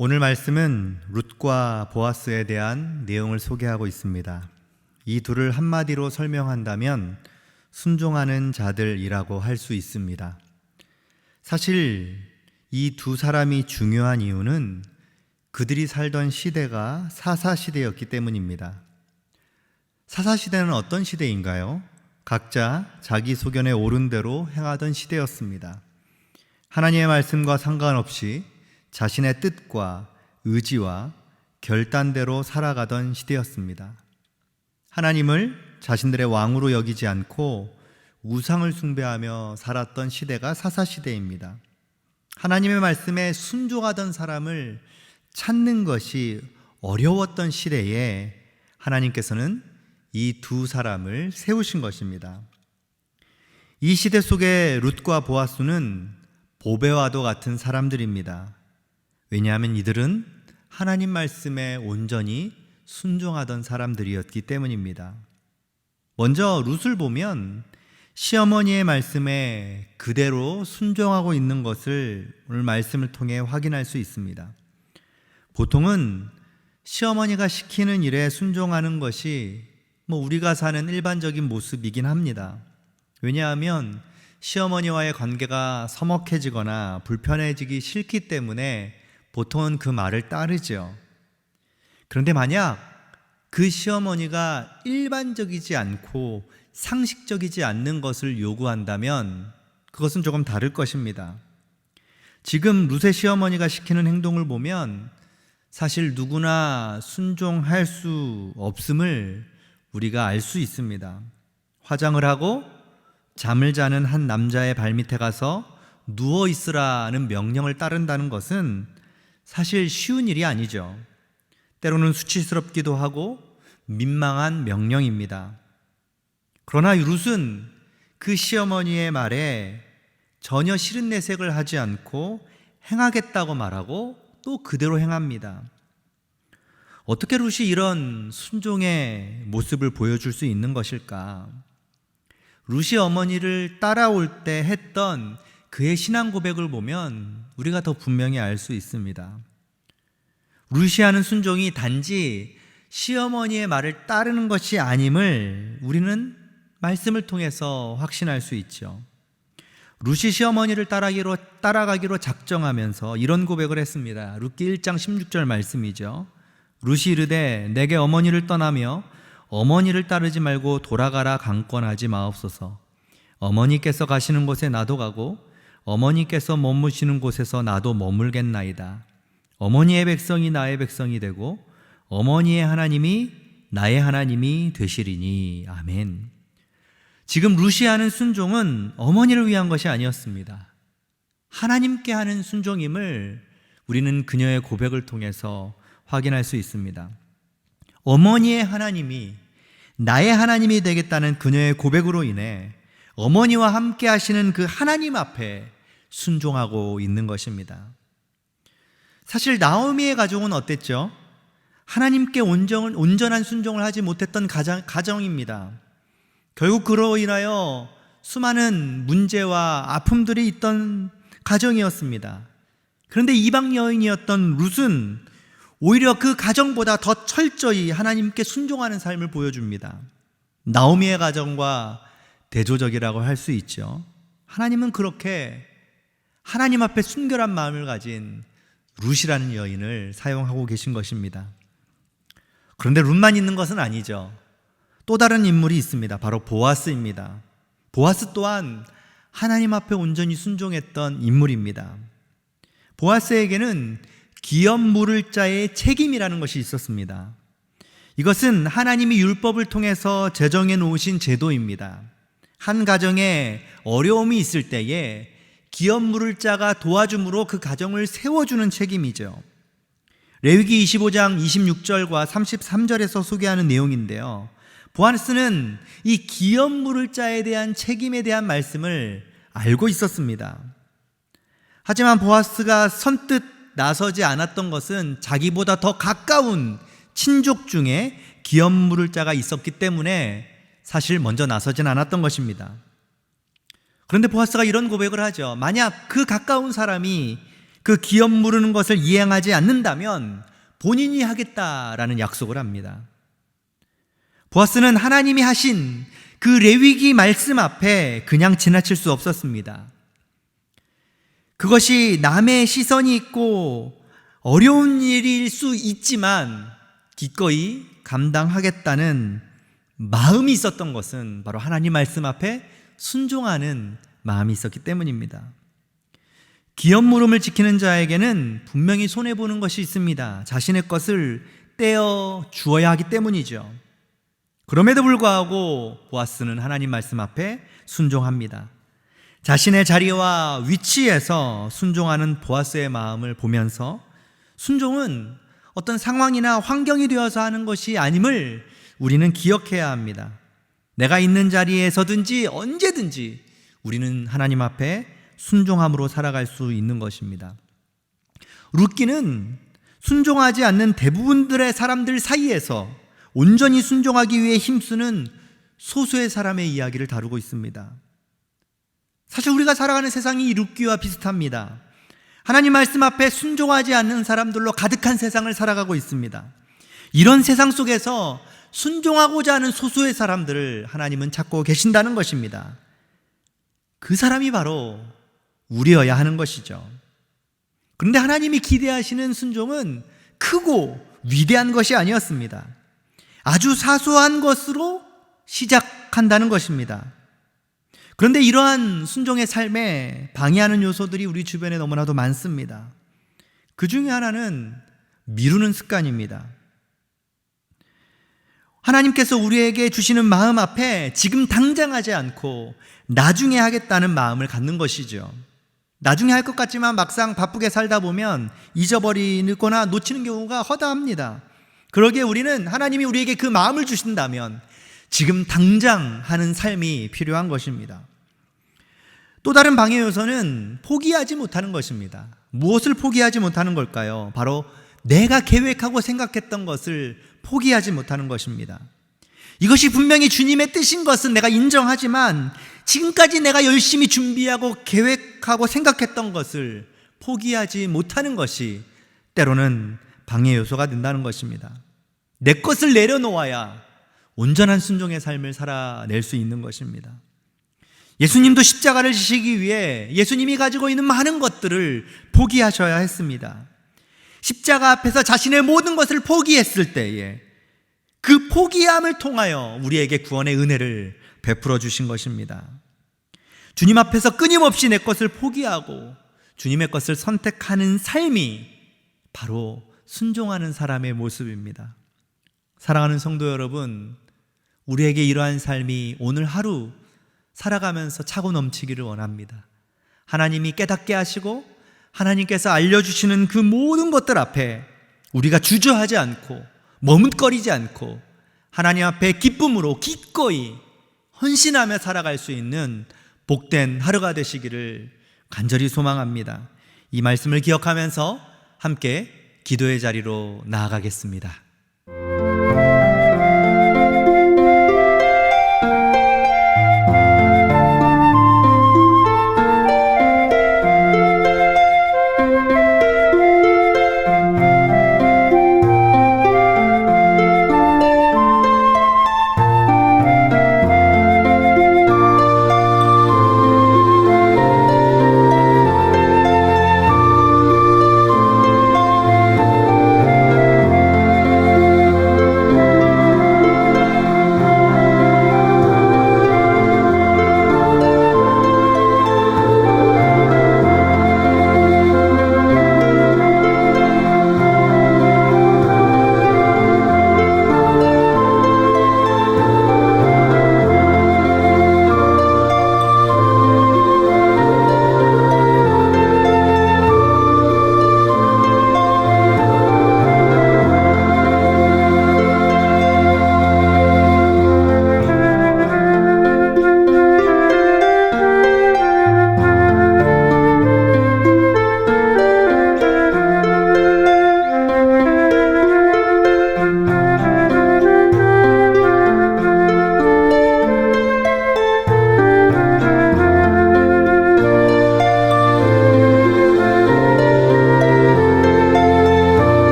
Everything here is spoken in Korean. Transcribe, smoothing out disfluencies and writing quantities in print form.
오늘 말씀은 룻과 보아스에 대한 내용을 소개하고 있습니다. 이 둘을 한마디로 설명한다면 순종하는 자들이라고 할 수 있습니다. 사실 이 두 사람이 중요한 이유는 그들이 살던 시대가 사사시대였기 때문입니다. 사사시대는 어떤 시대인가요? 각자 자기 소견에 옳은 대로 행하던 시대였습니다. 하나님의 말씀과 상관없이 자신의 뜻과 의지와 결단대로 살아가던 시대였습니다. 하나님을 자신들의 왕으로 여기지 않고 우상을 숭배하며 살았던 시대가 사사시대입니다. 하나님의 말씀에 순종하던 사람을 찾는 것이 어려웠던 시대에 하나님께서는 이 두 사람을 세우신 것입니다. 이 시대 속에 룻과 보아스는 보배와도 같은 사람들입니다. 왜냐하면 이들은 하나님 말씀에 온전히 순종하던 사람들이었기 때문입니다. 먼저 룻을 보면 시어머니의 말씀에 그대로 순종하고 있는 것을 오늘 말씀을 통해 확인할 수 있습니다. 보통은 시어머니가 시키는 일에 순종하는 것이 우리가 사는 일반적인 모습이긴 합니다. 왜냐하면 시어머니와의 관계가 서먹해지거나 불편해지기 싫기 때문에 보통은 그 말을 따르죠. 그런데 만약 그 시어머니가 일반적이지 않고 상식적이지 않는 것을 요구한다면 그것은 조금 다를 것입니다. 지금 룻의 시어머니가 시키는 행동을 보면 사실 누구나 순종할 수 없음을 우리가 알 수 있습니다. 화장을 하고 잠을 자는 한 남자의 발밑에 가서 누워 있으라는 명령을 따른다는 것은 사실 쉬운 일이 아니죠. 때로는 수치스럽기도 하고 민망한 명령입니다. 그러나 룻은 그 시어머니의 말에 전혀 싫은 내색을 하지 않고 행하겠다고 말하고 또 그대로 행합니다. 어떻게 룻이 이런 순종의 모습을 보여줄 수 있는 것일까? 룻이 어머니를 따라올 때 했던 그의 신앙 고백을 보면 우리가 더 분명히 알 수 있습니다. 룻이 하는 순종이 단지 시어머니의 말을 따르는 것이 아님을 우리는 말씀을 통해서 확신할 수 있죠. 룻이 시어머니를 따라가기로 작정하면서 이런 고백을 했습니다. 룻기 1장 16절 말씀이죠. 룻이 이르되 내게 어머니를 떠나며 어머니를 따르지 말고 돌아가라 강권하지 마옵소서. 어머니께서 가시는 곳에 나도 가고 어머니께서 머무시는 곳에서 나도 머물겠나이다. 어머니의 백성이 나의 백성이 되고 어머니의 하나님이 나의 하나님이 되시리니. 아멘. 지금 룻이 하는 순종은 어머니를 위한 것이 아니었습니다. 하나님께 하는 순종임을 우리는 그녀의 고백을 통해서 확인할 수 있습니다. 어머니의 하나님이 나의 하나님이 되겠다는 그녀의 고백으로 인해 어머니와 함께 하시는 그 하나님 앞에 순종하고 있는 것입니다. 사실 나오미의 가정은 어땠죠? 하나님께 온전한 순종을 하지 못했던 가정입니다. 결국 그로 인하여 수많은 문제와 아픔들이 있던 가정이었습니다. 그런데 이방 여인이었던 룻은 오히려 그 가정보다 더 철저히 하나님께 순종하는 삶을 보여줍니다. 나오미의 가정과 대조적이라고 할 수 있죠. 하나님은 그렇게 하나님 앞에 순결한 마음을 가진 룻이라는 여인을 사용하고 계신 것입니다. 그런데 룻만 있는 것은 아니죠. 또 다른 인물이 있습니다. 바로 보아스입니다. 보아스 또한 하나님 앞에 온전히 순종했던 인물입니다. 보아스에게는 기업 물을 자의 책임이라는 것이 있었습니다. 이것은 하나님이 율법을 통해서 제정해 놓으신 제도입니다. 한 가정에 어려움이 있을 때에 기업 물을 자가 도와줌으로 그 가정을 세워주는 책임이죠. 레위기 25장 26절과 33절에서 소개하는 내용인데요. 보아스는 이 기업 물을 자에 대한 책임에 대한 말씀을 알고 있었습니다. 하지만 보아스가 선뜻 나서지 않았던 것은 자기보다 더 가까운 친족 중에 기업 물을 자가 있었기 때문에 사실 먼저 나서진 않았던 것입니다. 그런데 보아스가 이런 고백을 하죠. 만약 그 가까운 사람이 그 기업 무르는 것을 이행하지 않는다면 본인이 하겠다라는 약속을 합니다. 보아스는 하나님이 하신 그 레위기 말씀 앞에 그냥 지나칠 수 없었습니다. 그것이 남의 시선이 있고 어려운 일일 수 있지만 기꺼이 감당하겠다는 마음이 있었던 것은 바로 하나님 말씀 앞에 순종하는 마음이 있었기 때문입니다. 기업 물음을 지키는 자에게는 분명히 손해보는 것이 있습니다. 자신의 것을 떼어 주어야 하기 때문이죠. 그럼에도 불구하고 보아스는 하나님 말씀 앞에 순종합니다. 자신의 자리와 위치에서 순종하는 보아스의 마음을 보면서 순종은 어떤 상황이나 환경이 되어서 하는 것이 아님을 우리는 기억해야 합니다. 내가 있는 자리에서든지 언제든지 우리는 하나님 앞에 순종함으로 살아갈 수 있는 것입니다. 룻기는 순종하지 않는 대부분들의 사람들 사이에서 온전히 순종하기 위해 힘쓰는 소수의 사람의 이야기를 다루고 있습니다. 사실 우리가 살아가는 세상이 이 룻기와 비슷합니다. 하나님 말씀 앞에 순종하지 않는 사람들로 가득한 세상을 살아가고 있습니다. 이런 세상 속에서 순종하고자 하는 소수의 사람들을 하나님은 찾고 계신다는 것입니다. 그 사람이 바로 우리여야 하는 것이죠. 그런데 하나님이 기대하시는 순종은 크고 위대한 것이 아니었습니다. 아주 사소한 것으로 시작한다는 것입니다. 그런데 이러한 순종의 삶에 방해하는 요소들이 우리 주변에 너무나도 많습니다. 그 중에 하나는 미루는 습관입니다. 하나님께서 우리에게 주시는 마음 앞에 지금 당장 하지 않고 나중에 하겠다는 마음을 갖는 것이죠. 나중에 할 것 같지만 막상 바쁘게 살다 보면 잊어버리거나 놓치는 경우가 허다합니다. 그러기에 우리는 하나님이 우리에게 그 마음을 주신다면 지금 당장 하는 삶이 필요한 것입니다. 또 다른 방해 요소는 포기하지 못하는 것입니다. 무엇을 포기하지 못하는 걸까요? 바로 내가 계획하고 생각했던 것을 포기하지 못하는 것입니다. 이것이 분명히 주님의 뜻인 것은 내가 인정하지만 지금까지 내가 열심히 준비하고 계획하고 생각했던 것을 포기하지 못하는 것이 때로는 방해 요소가 된다는 것입니다. 내 것을 내려놓아야 온전한 순종의 삶을 살아낼 수 있는 것입니다. 예수님도 십자가를 지시기 위해 예수님이 가지고 있는 많은 것들을 포기하셔야 했습니다. 십자가 앞에서 자신의 모든 것을 포기했을 때에 그 포기함을 통하여 우리에게 구원의 은혜를 베풀어 주신 것입니다. 주님 앞에서 끊임없이 내 것을 포기하고 주님의 것을 선택하는 삶이 바로 순종하는 사람의 모습입니다. 사랑하는 성도 여러분, 우리에게 이러한 삶이 오늘 하루 살아가면서 차고 넘치기를 원합니다. 하나님이 깨닫게 하시고 하나님께서 알려주시는 그 모든 것들 앞에 우리가 주저하지 않고 머뭇거리지 않고 하나님 앞에 기쁨으로 기꺼이 헌신하며 살아갈 수 있는 복된 하루가 되시기를 간절히 소망합니다. 이 말씀을 기억하면서 함께 기도의 자리로 나아가겠습니다.